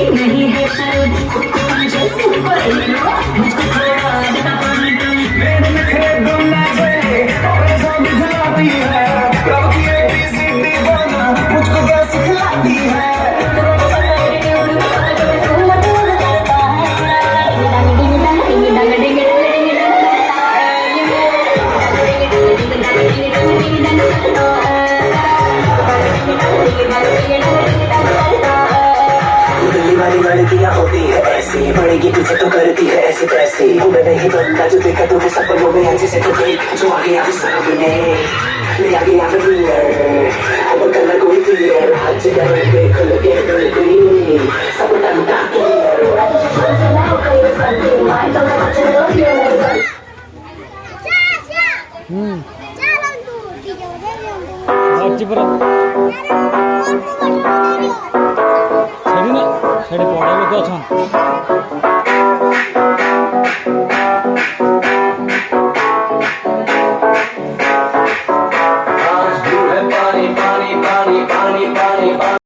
नहीं है शायद सुपर हीरो मुझको थोड़ा देना मेरे में गुंडा से और सब दिखलाती है रब की एबीसीडी गाना मुझको क्या सिखलाती है वाली लड़कियां होती है ऐसी बड़ेगी पीछे तो करती है ऐसे तैसे वो मैं नहीं बनता जो देखा तुम्हें सपनों में अच्छे से तो देख जो आ गया सामने ले आ गया अब करना कोई फियर हर जगह देख लगे गई सब टंटा ସେଠି ପଢ଼ା ଲୋକ ଅଛନ୍।